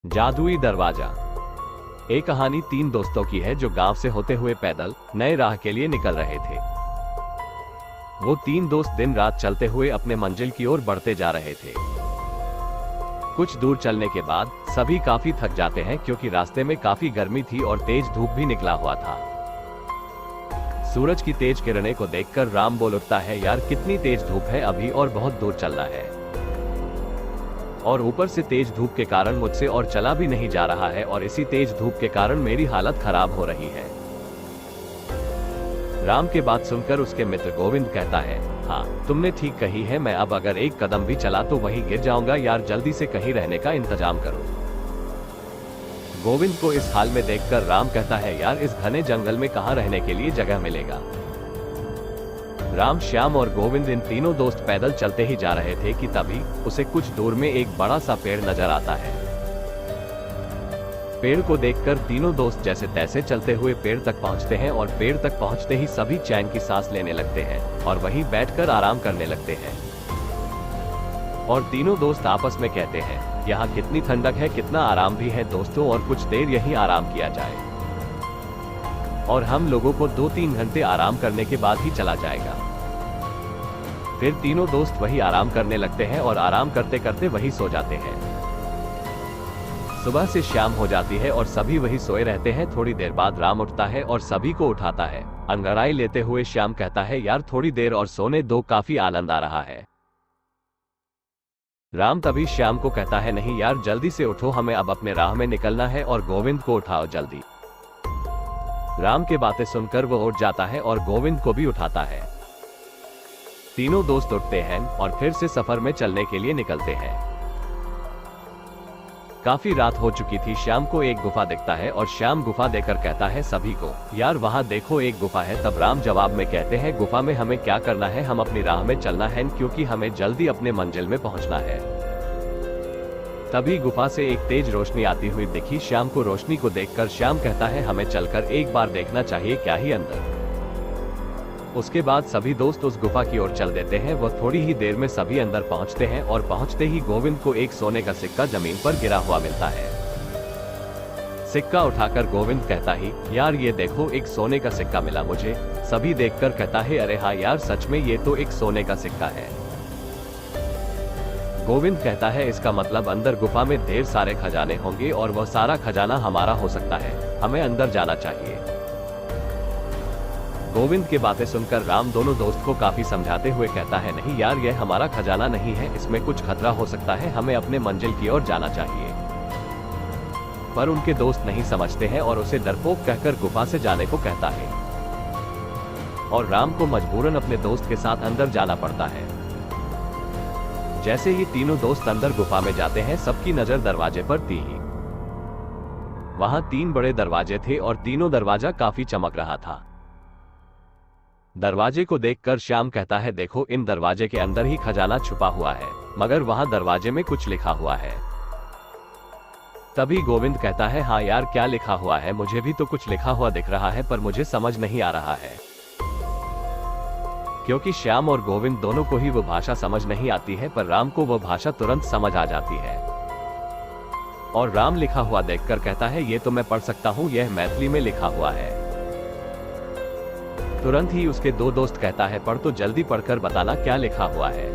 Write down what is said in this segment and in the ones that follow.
जादुई दरवाजा। एक कहानी तीन दोस्तों की है जो गांव से होते हुए पैदल नए राह के लिए निकल रहे थे। वो तीन दोस्त दिन रात चलते हुए अपने मंजिल की ओर बढ़ते जा रहे थे। कुछ दूर चलने के बाद सभी काफी थक जाते हैं क्योंकि रास्ते में काफी गर्मी थी और तेज धूप भी निकला हुआ था। सूरज की तेज किरणें को देखकर राम बोल उठता है, यार कितनी तेज धूप है, अभी और बहुत दूर चलना है और ऊपर से तेज धूप के कारण मुझसे और चला भी नहीं जा रहा है और इसी तेज धूप के कारण मेरी हालत खराब हो रही है। राम के बात सुनकर उसके मित्र गोविंद कहता है, हाँ तुमने ठीक कही है, मैं अब अगर एक कदम भी चला तो वहीं गिर जाऊंगा, यार जल्दी से कहीं रहने का इंतजाम करो। गोविंद को इस हाल में देखकर राम कहता है, यार इस घने जंगल में कहाँ रहने के लिए जगह मिलेगा। राम, श्याम और गोविंद इन तीनों दोस्त पैदल चलते ही जा रहे थे कि तभी उसे कुछ दूर में एक बड़ा सा पेड़ नजर आता है। पेड़ को देखकर तीनों दोस्त जैसे तैसे चलते हुए पेड़ तक पहुंचते हैं और पेड़ तक पहुंचते ही सभी चैन की सांस लेने लगते हैं और वहीं बैठकर आराम करने लगते हैं। और तीनों दोस्त आपस में कहते हैं, यहाँ कितनी ठंडक है, कितना आराम भी है दोस्तों, और कुछ देर यहीं आराम किया जाए और हम लोगों को 2-3 घंटे आराम करने के बाद ही चला जाएगा। फिर तीनों दोस्त वही आराम करने लगते हैं और आराम करते करते वही सो जाते हैं। सुबह से शाम हो जाती है और सभी वही सोए रहते हैं। थोड़ी देर बाद राम उठता है और सभी को उठाता है। अंगड़ाई लेते हुए श्याम कहता है, यार थोड़ी देर और सोने दो, काफी आनंद आ रहा है। राम तभी श्याम को कहता है, नहीं यार जल्दी से उठो, हमें अब अपने राह में निकलना है और गोविंद को उठाओ जल्दी। राम के बातें सुनकर वो उठ जाता है और गोविंद को भी उठाता है। तीनों दोस्त उठते हैं और फिर से सफर में चलने के लिए निकलते हैं। काफी रात हो चुकी थी। श्याम को एक गुफा दिखता है और श्याम गुफा देकर कहता है सभी को, यार वहां देखो एक गुफा है। तब राम जवाब में कहते हैं, गुफा में हमें क्या करना है, हम अपनी राह में चलना है क्योंकि हमें जल्दी अपने मंजिल में पहुंचना है। तभी गुफा से एक तेज रोशनी आती हुई दिखी। श्याम को रोशनी को देखकर श्याम कहता है, हमें चलकर एक बार देखना चाहिए क्या ही अंदर। उसके बाद सभी दोस्त उस गुफा की ओर चल देते हैं। वह थोड़ी ही देर में सभी अंदर पहुंचते हैं और पहुंचते ही गोविंद को एक सोने का सिक्का जमीन पर गिरा हुआ मिलता है। सिक्का उठाकर गोविंद कहता ही, यार ये देखो एक सोने का सिक्का मिला मुझे। सभी देखकर कहता है, अरे हाँ यार सच में ये तो एक सोने का सिक्का है। गोविंद कहता है, इसका मतलब अंदर गुफा में ढेर सारे खजाने होंगे और वह सारा खजाना हमारा हो सकता है, हमें अंदर जाना चाहिए। गोविंद की बातें सुनकर राम दोनों दोस्त को काफी समझाते हुए कहता है, नहीं यार यह हमारा खजाना नहीं है, इसमें कुछ खतरा हो सकता है, हमें अपने मंजिल की ओर जाना चाहिए। पर उनके दोस्त नहीं समझते हैं और उसे डरपोक कहकर गुफा से जाने को कहता है और राम को मजबूरन अपने दोस्त के साथ अंदर जाना पड़ता है। जैसे ही तीनों दोस्त अंदर गुफा में जाते हैं, सबकी नजर दरवाजे पर थी। वहां 3 बड़े दरवाजे थे और तीनों दरवाजा काफी चमक रहा था। दरवाजे को देखकर श्याम कहता है, देखो इन दरवाजे के अंदर ही खजाना छुपा हुआ है, मगर वहां दरवाजे में कुछ लिखा हुआ है। तभी गोविंद कहता है, हाँ यार क्या लिखा हुआ है, मुझे भी तो कुछ लिखा हुआ दिख रहा है पर मुझे समझ नहीं आ रहा है। क्योंकि श्याम और गोविंद दोनों को ही वो भाषा समझ नहीं आती है, पर राम को वो भाषा तुरंत समझ आ जाती है और राम लिखा हुआ देखकर कहता है, ये तो मैं पढ़ सकता हूँ, यह मैथिली में लिखा हुआ है। तुरंत ही उसके 2 दोस्त कहता है, पढ़ तो जल्दी पढ़कर बताना क्या लिखा हुआ है।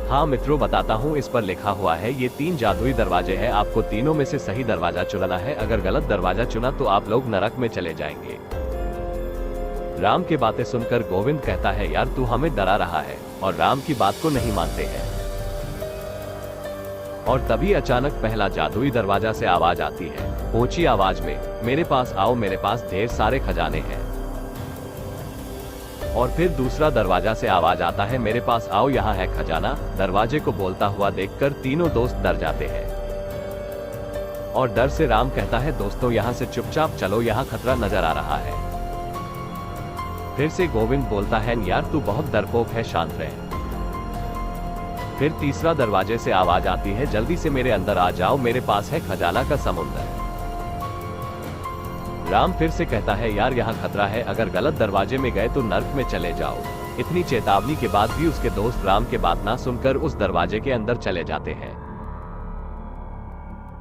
हाँ मित्रों बताता हूँ, इस पर लिखा हुआ है, ये 3 जादुई दरवाजे हैं, आपको तीनों में से सही दरवाजा चुनना है, अगर गलत दरवाजा चुना तो आप लोग नरक में चले जाएंगे। राम की बातें सुनकर गोविंद कहता है, यार तू हमें डरा रहा है, और राम की बात को नहीं मानते हैं। और तभी अचानक पहला जादुई दरवाजा से आवाज आती है, ऊंची आवाज में, मेरे पास आओ, मेरे पास ढेर सारे खजाने हैं। और फिर दूसरा दरवाजा से आवाज आता है, मेरे पास आओ, यहाँ है खजाना। दरवाजे को बोलता हुआ देखकर तीनों दोस्त डर जाते हैं और डर से राम कहता है, दोस्तों यहाँ से चुपचाप चलो, यहाँ खतरा नजर आ रहा है। फिर से गोविंद बोलता है, यार तू बहुत डरपोक है, शांत रह। फिर तीसरा दरवाजे से आवाज आती है, जल्दी से मेरे अंदर आ जाओ, मेरे पास है खजाना का समुंदर। राम फिर से कहता है, यार यहाँ खतरा है, अगर गलत दरवाजे में गए तो नर्क में चले जाओ। इतनी चेतावनी के बाद भी उसके दोस्त राम के बात ना सुनकर उस दरवाजे के अंदर चले जाते हैं।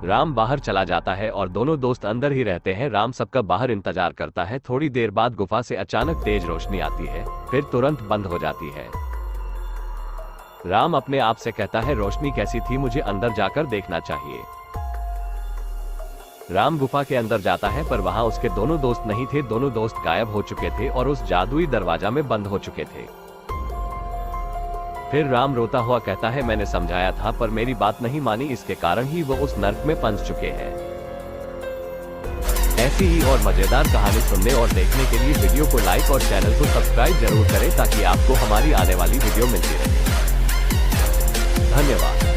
राम बाहर चला जाता है और दोनों दोस्त अंदर ही रहते हैं। राम सबका बाहर इंतजार करता है। थोड़ी देर बाद गुफा से अचानक तेज रोशनी आती है, फिर तुरंत बंद हो जाती है। राम अपने आप से कहता है रोशनी कैसी थी, मुझे अंदर जाकर देखना चाहिए। राम गुफा के अंदर जाता है पर वहां उसके दोनों दोस्त नहीं थे। दोनों दोस्त गायब हो चुके थे और उस जादुई दरवाजा में बंद हो चुके थे। फिर राम रोता हुआ कहता है मैंने समझाया था पर मेरी बात नहीं मानी, इसके कारण ही वो उस नर्क में फंस चुके हैं। ऐसी ही और मजेदार कहानी सुनने और देखने के लिए वीडियो को लाइक और चैनल को सब्सक्राइब जरूर करें ताकि आपको हमारी आने वाली वीडियो मिलती रहे। धन्यवाद।